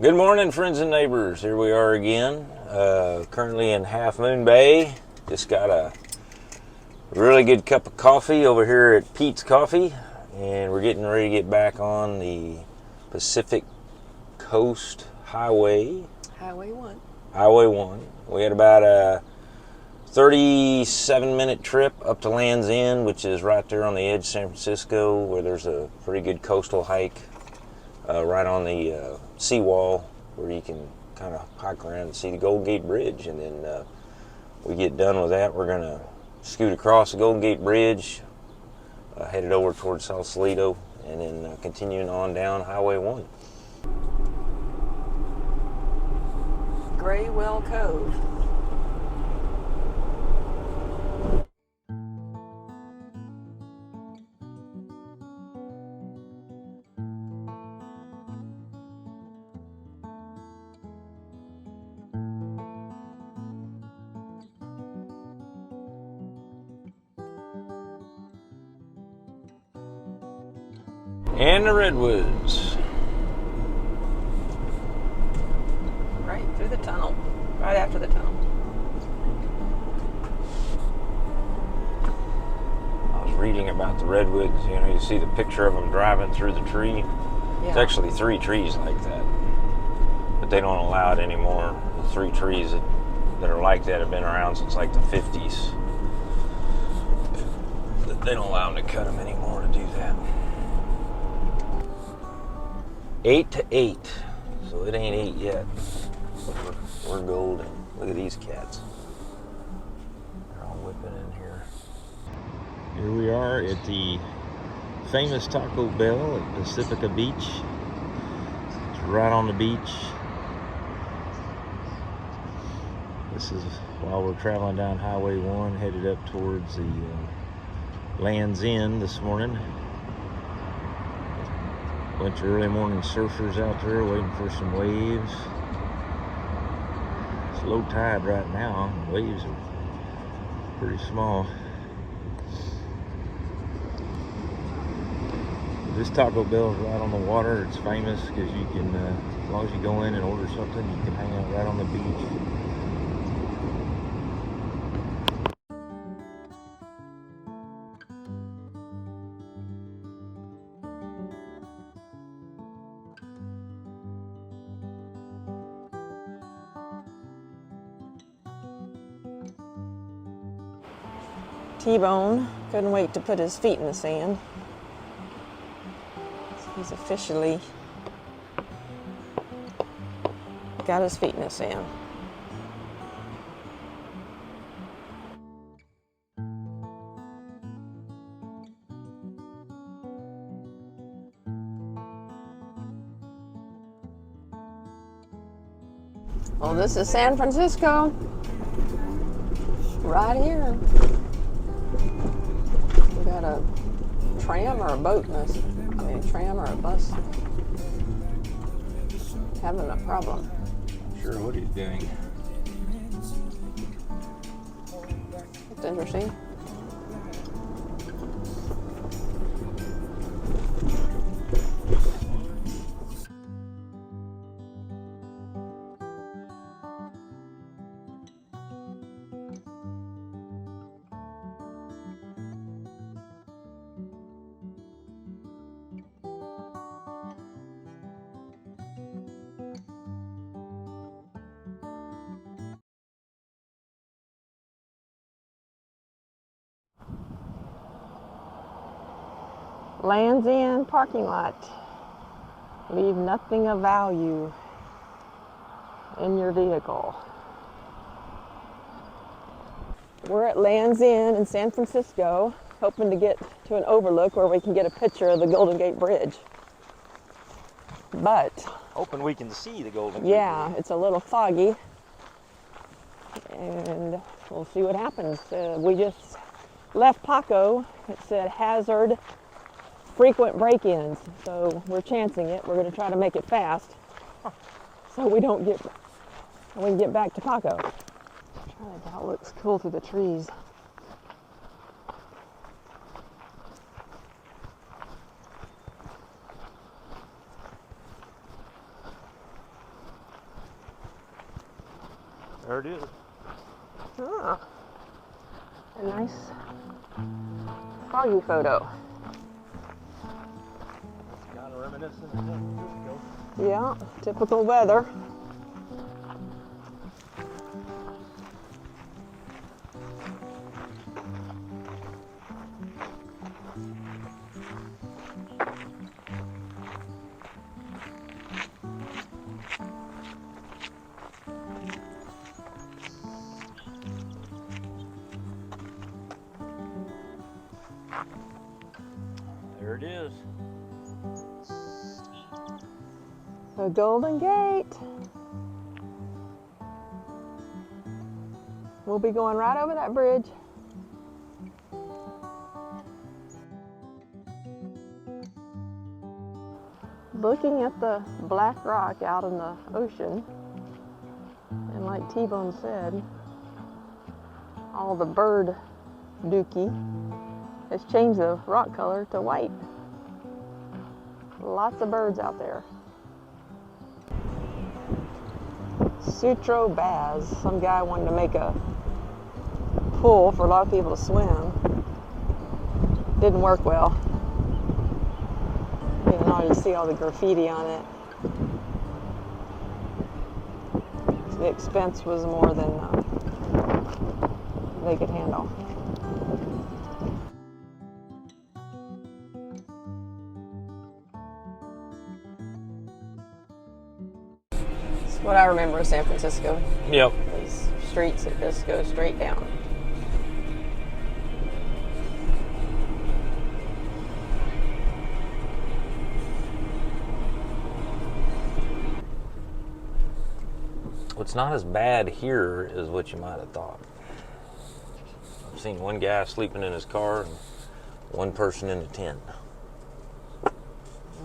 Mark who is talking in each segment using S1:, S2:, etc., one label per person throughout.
S1: Good morning, friends and neighbors. Here we are again, currently in Half Moon Bay. Just got a really good cup of coffee over here at Pete's Coffee, and we're getting ready to get back on the Pacific Coast Highway.
S2: Highway 1.
S1: Highway 1. We had about a 37-minute trip up to Land's End, which is right there on the edge of San Francisco, where there's a pretty good coastal hike. Right on the seawall where you can kind of hike around and see the Golden Gate Bridge. And then we get done with that, we're going to scoot across the Golden Gate Bridge, headed over towards Sausalito, and then continuing on down Highway 1.
S2: Graywell Cove.
S1: And the Redwoods.
S2: Right through the tunnel. Right after the tunnel.
S1: I was reading about the Redwoods. You know, you see the picture of them driving through the tree.
S2: Yeah.
S1: It's actually 3 trees like that, but they don't allow it anymore. The 3 trees that are like that have been around since like the 50s. They don't allow them to cut them anymore to do that. 8 to 8, so it ain't 8 yet. We're golden. Look at these cats. They're all whipping in here. Here we are at the famous Taco Bell at Pacifica Beach. It's right on the beach. This is while we're traveling down Highway 1, headed up towards the Land's End this morning. Bunch of early morning surfers out there waiting for some waves. It's low tide right now. The waves are pretty small. This Taco Bell is right on the water. It's famous because you can, as long as you go in and order something, you can hang out right on the beach.
S2: TBone couldn't wait to put his feet in the sand. He's officially got his feet in the sand. Well, this is San Francisco. Right here. We got a tram or a boat in this. I mean, a tram or a bus. Having a problem.
S1: Not sure what he's doing.
S2: It's interesting. Land's End parking lot. Leave nothing of value in your vehicle. We're at Land's End in San Francisco, hoping to get to an overlook where we can get a picture of the Golden Gate Bridge. But
S1: Hoping we can see the Golden Gate
S2: yeah,
S1: Bridge.
S2: it's a little foggy, and we'll see what happens. We just left Paco. It said hazard, frequent break-ins, so we're chancing it. We're going to try to make it fast, so we can get back to Paco. That looks cool through the trees.
S1: There it is.
S2: Ah, a nice foggy photo.
S1: Kind of reminiscent of San Francisco.
S2: Yeah, typical weather.
S1: There it is.
S2: The Golden Gate. We'll be going right over that bridge. Looking at the black rock out in the ocean, and like T-Bone said, all the bird dookie has changed the rock color to white. Lots of birds out there. Sutro Baths. Some guy wanted to make a pool for a lot of people to swim. Didn't work well. Even though you see all the graffiti on it. The expense was more than they could handle. That's what I remember of San Francisco.
S1: Yep.
S2: These streets that just go straight down.
S1: What's not as bad here is what you might have thought. I've seen one guy sleeping in his car and one person in a tent.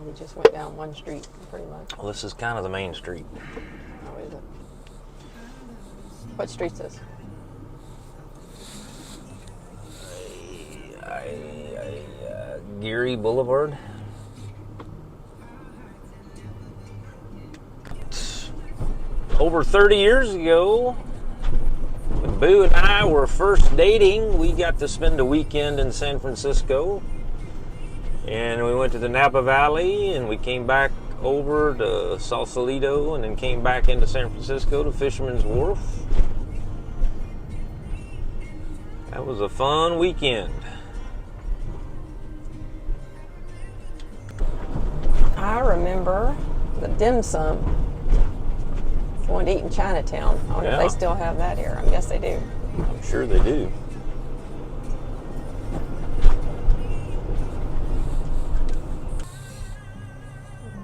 S2: We just went down one street, pretty much.
S1: Well, this is kind of the main street.
S2: Oh, is it? What street's this?
S1: Geary Boulevard. Over 30 years ago, when Boo and I were first dating, we got to spend a weekend in San Francisco. And we went to the Napa Valley, and we came back over to Sausalito, and then came back into San Francisco to Fisherman's Wharf. That was a fun weekend.
S2: I remember the dim sum. Going to eat in Chinatown. I wonder if they still have that here. I guess they do.
S1: I'm sure they do.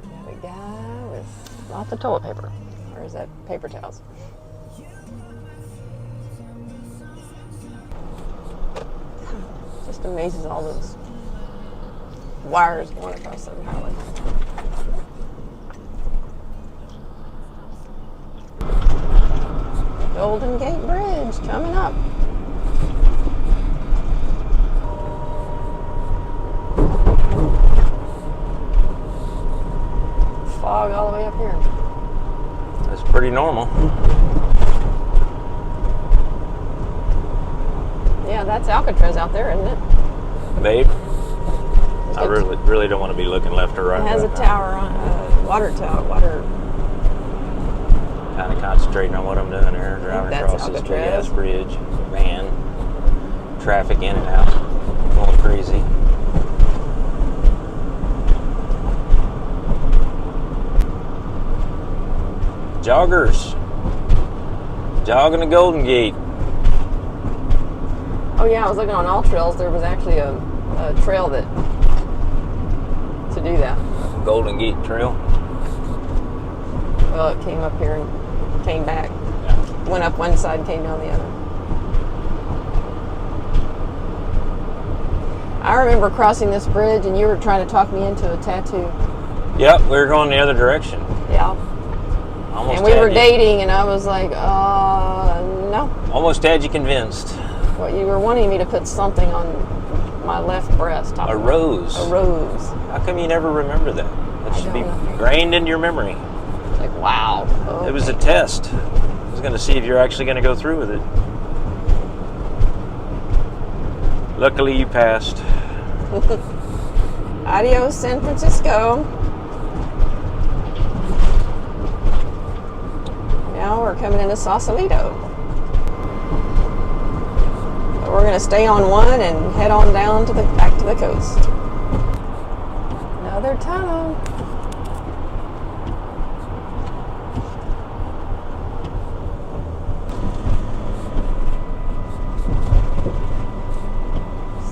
S2: Got a guy with lots of toilet paper. Or is that paper towels? Just amazes all those wires going across the highway. Golden Gate Bridge coming up. Fog all the way up here.
S1: That's pretty normal.
S2: Yeah, that's Alcatraz out there, isn't it?
S1: Babe, I really don't want to be looking left or right.
S2: It has
S1: right
S2: a
S1: now.
S2: tower on water tower.
S1: Kind of concentrating on what I'm doing here, driving
S2: that's
S1: across this big
S2: Alcatraz.
S1: ass bridge, van, traffic in and out, going crazy. Joggers, jogging the Golden Gate.
S2: Oh yeah, I was looking on All Trails. There was actually a trail that to do that.
S1: Golden Gate Trail.
S2: Well, it came up here and came back.
S1: Yeah.
S2: Went up one side and came down the other. I remember crossing this bridge and you were trying to talk me into a tattoo.
S1: Yep, we were going the other direction.
S2: Yeah.
S1: Almost
S2: And we
S1: had
S2: were
S1: you-
S2: dating and I was like, no.
S1: Almost had you convinced.
S2: Well, you were wanting me to put something on my left breast.
S1: A rose.
S2: A rose.
S1: How come you never remember that? That
S2: I
S1: should be
S2: don't know.
S1: ingrained into your memory.
S2: Like, wow.
S1: It was a
S2: okay.
S1: test. It was going to see if you're actually going to go through with it. Luckily, you passed.
S2: Adios, San Francisco. Now we're coming into Sausalito. But we're going to stay on one and head on down to back to the coast. Another tunnel.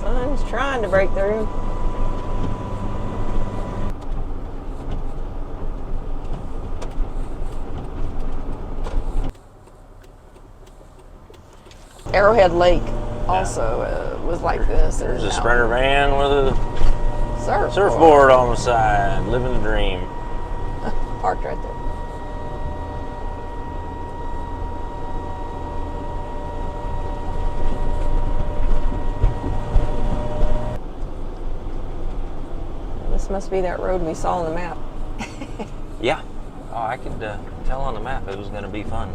S2: Sun's trying to break through. Arrowhead Lake also was like this.
S1: There's a Sprinter van with a
S2: surfboard.
S1: surfboard on the side, living the dream.
S2: Parked right there. This must be that road we saw on the map.
S1: Yeah. Oh, I could tell on the map it was going to be fun.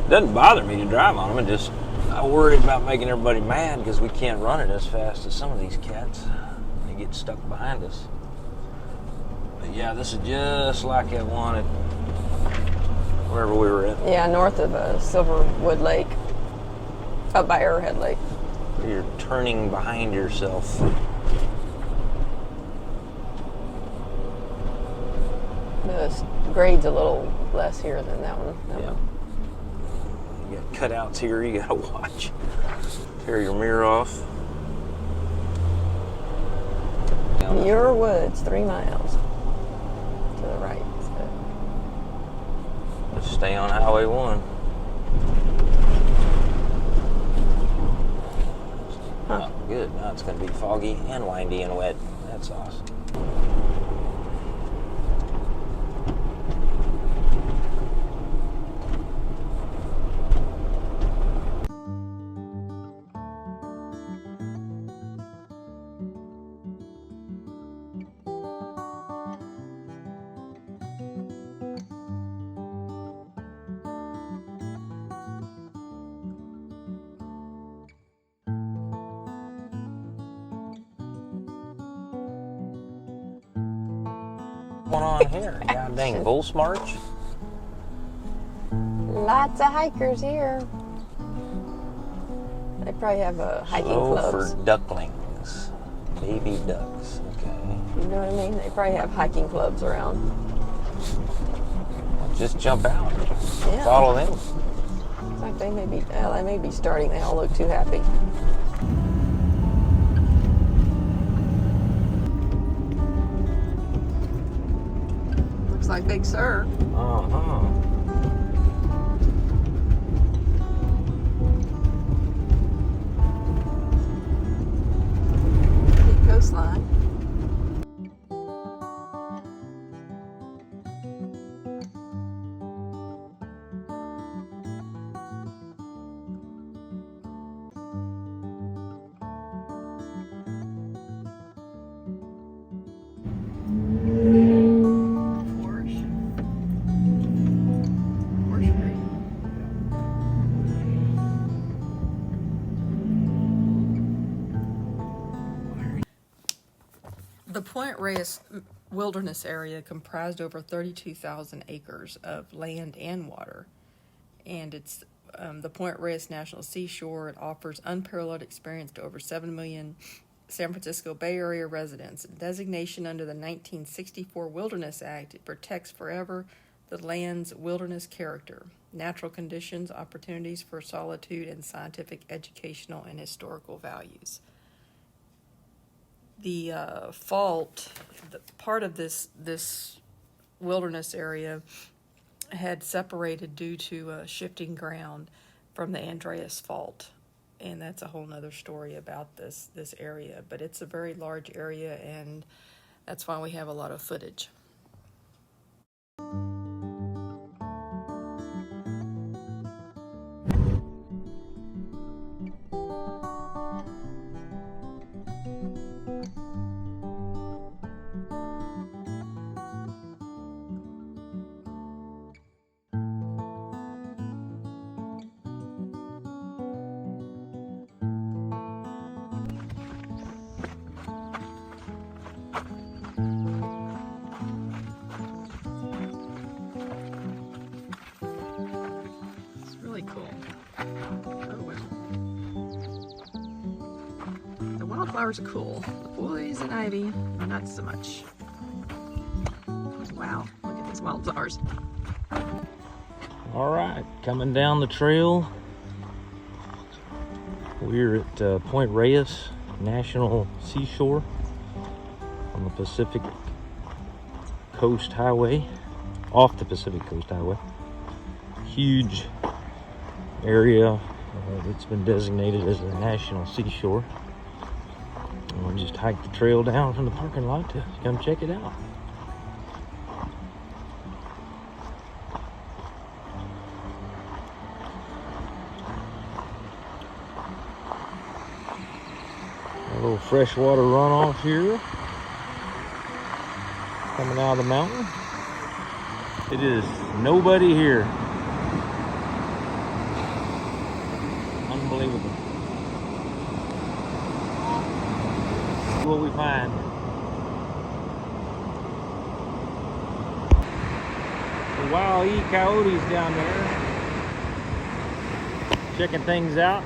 S1: Doesn't bother me to drive on them. I worry about making everybody mad because we can't run it as fast as some of these cats. They get stuck behind us. But yeah, this is just like that one at wherever we were at.
S2: Yeah, north of Silverwood Lake, up by Arrowhead Lake.
S1: You're turning behind yourself.
S2: The grade's a little less here than that one.
S1: Yeah. You got cutouts here you gotta watch. Tear your mirror off.
S2: Muir Woods, 3 miles to the right. So.
S1: Just stay on Highway 1.
S2: Huh.
S1: Oh, good. Now it's going to be foggy and windy and wet. That's awesome. What's going on here? God dang, bull smarch?
S2: Lots of hikers here. They probably have hiking clubs.
S1: For ducklings. Baby ducks. Okay.
S2: You know what I mean? They probably have hiking clubs around.
S1: Just jump out.
S2: Yeah.
S1: Follow them.
S2: Looks like they may be starting. They all look too happy. Looks like Big Sur.
S1: Uh-huh.
S2: Big coastline. The Point Reyes Wilderness Area comprised over 32,000 acres of land and water, and it's the Point Reyes National Seashore. It offers unparalleled experience to over 7 million San Francisco Bay Area residents. Designation under the 1964 Wilderness Act, it protects forever the land's wilderness character, natural conditions, opportunities for solitude, and scientific, educational, and historical values. The fault, part of this wilderness area had separated due to shifting ground from the Andreas Fault, and that's a whole nother story about this area. But it's a very large area, and that's why we have a lot of footage. wildflowers are cool. The poison ivy, not so much. Wow, look at these wildflowers.
S1: All right, coming down the trail. We're at Point Reyes National Seashore on the Pacific Coast Highway, off the Pacific Coast Highway. Huge area that's been designated as a national seashore. And we'll just hike the trail down from the parking lot to come check it out. A little freshwater runoff here coming out of the mountain. It is nobody here. Unbelievable. See what we find. The wild coyotes down there checking things out.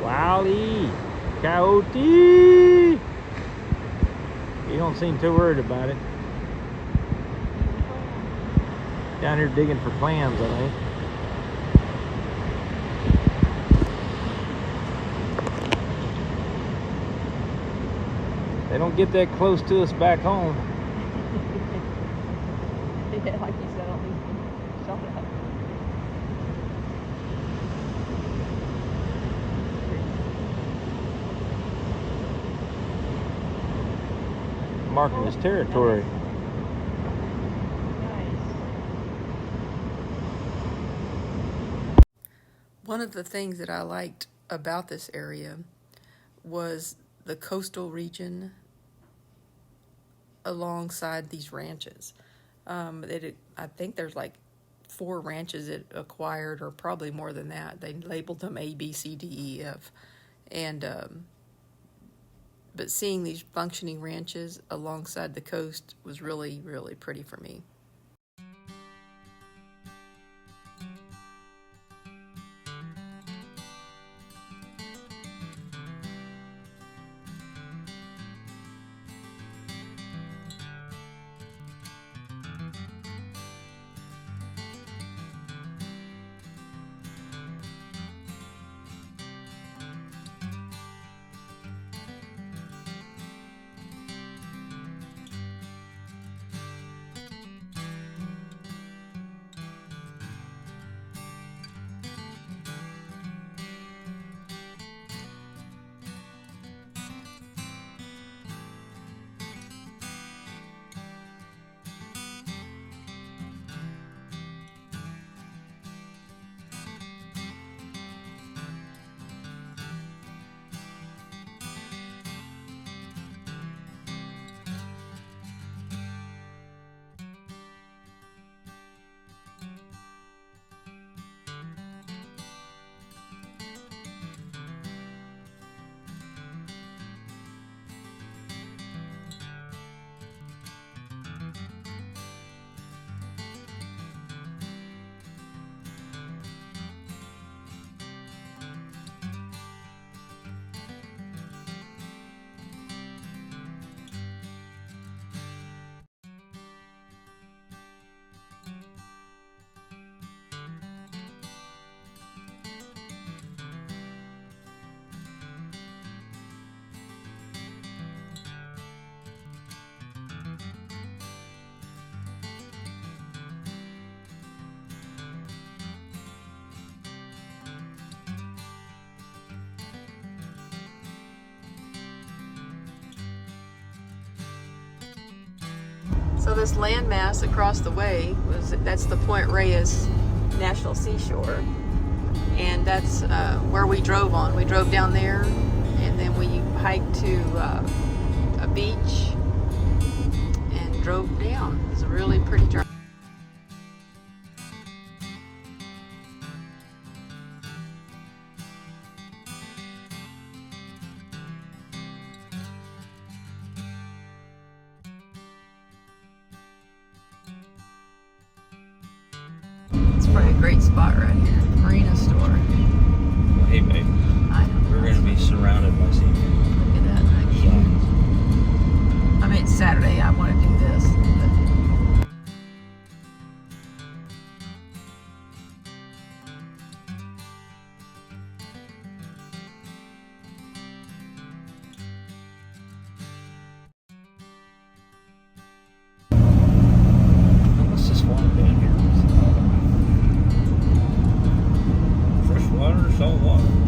S1: Wowly, coyote! You don't seem too worried about it. Down here digging for clams, I think. They don't get that close to us back home.
S2: Yeah, like you said, I'll leave shut up.
S1: Marking his territory.
S3: One of the things that I liked about this area was the coastal region alongside these ranches. I think there's like 4 ranches it acquired, or probably more than that. They labeled them A, B, C, D, E, F. But seeing these functioning ranches alongside the coast was really, really pretty for me. So this landmass across the way, that's the Point Reyes National Seashore. And that's where we drove on. We drove down there, and then we hiked to a beach drove down. It was a really pretty drive. It's probably a great spot right here. Marina store.
S1: Well, hey, babe,
S3: I know.
S1: we're going to be surrounded by seafood.
S3: Look at that. I mean, it's Saturday. I want to do this. But
S1: What's this water down here? Fresh water or salt water?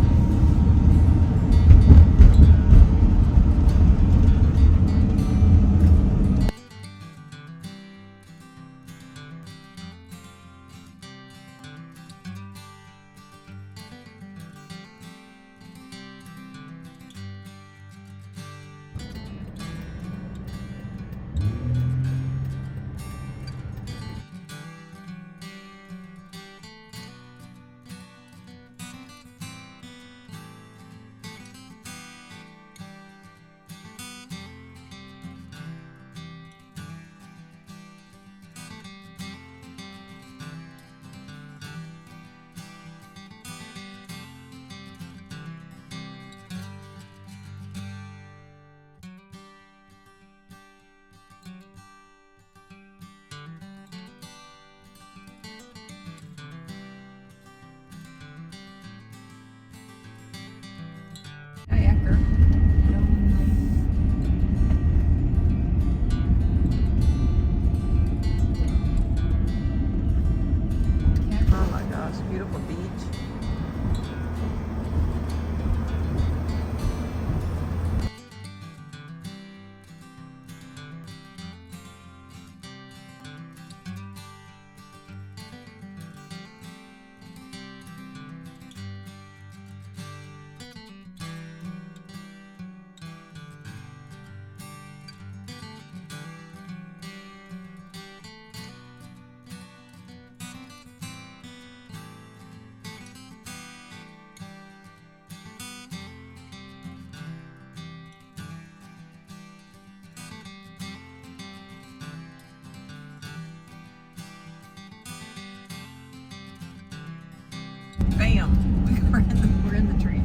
S1: kayaker. Oh my gosh, beautiful beach. Bam! We're in the tree.